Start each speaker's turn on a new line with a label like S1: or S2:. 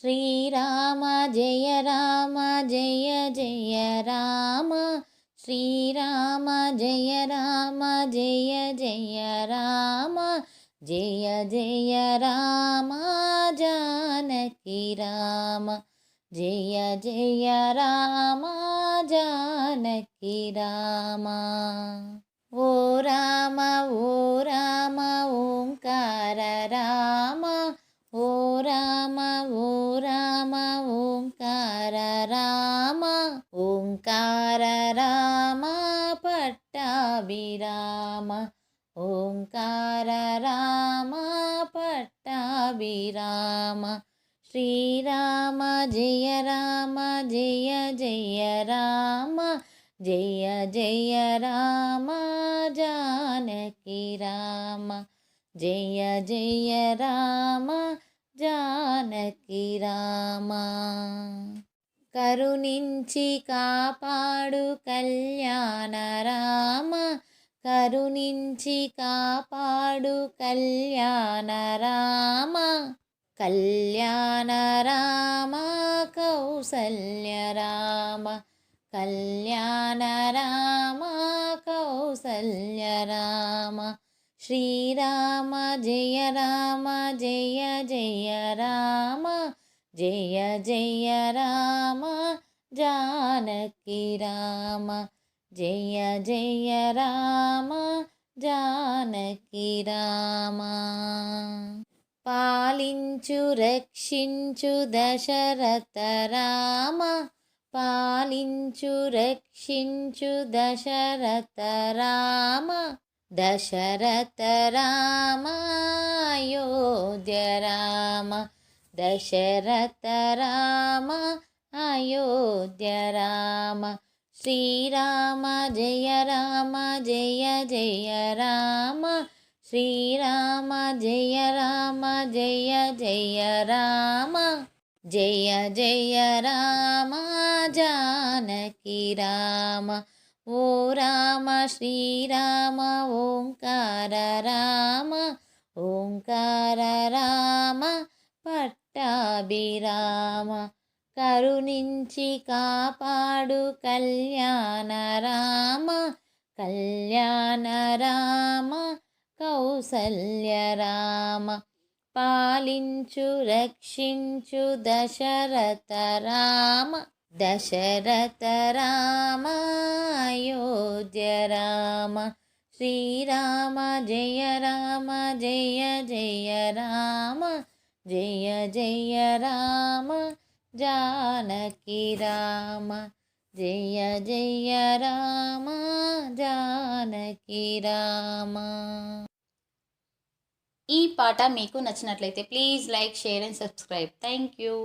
S1: శ్రీరామ జయ రామ జయ జయ రామ శ్రీరామ జయ రామ జయ జయ రామ జయ జయ రామ జానకి రామ జయ జయ రామ జానకి రామ ఓ రామ ఓంకార రామ ఓ రామ ఓంకార రామ ఓంకార రామ పట్టాభిరామ ఓంకార రామ పట్టాభిరామ శ్రీరామ జయ రామ జయ జయ రామ జయ జయ రామ జానకి రామ జయ జయ రామ జానకి రామ కరుణించి కాపాడు కళ్యాణ రామ కరుణించి కాపాడు కళ్యాణ రామ కళ్యాణ రామ కౌసల్య రామ కళ్యాణ రామ కౌసల్య రామ శ్రీరామ జయ రామ జయ జయ రామ జయ జయ రామ జానకి రామ జయ జయ రామ జానకి రామ పాలించు రక్షించు దశరథ రామ పాలించు రక్షించు దశరథ రామ దశరథ రామ అయోధ్య రామ దశరథ రామ అయోధ్య రామ శ్రీరామ జయ రామ జయ జయ రామ శ్రీరామ జయ రామ జయ జయ రామ జయ జయ రామ జానకి రామ ఓ రామ శ్రీరామ ఓంకార రామ ఓంకార రామ పట్టాభిరామ కరుణించి కాపాడు కళ్యాణ రామ కళ్యాణ రామ కౌసల్య రామ పాలించు రక్షించు దశరథ రామ దశరథ రామ అయోధ్య రామ శ్రీరామ జయ రామ జయ జయ రామ జయ జయ రామ జానకి రామ జయ జయ రామ జానకి రామ.
S2: ఈ పాట మీకు నచ్చినట్లయితే please like share and subscribe. Thank you.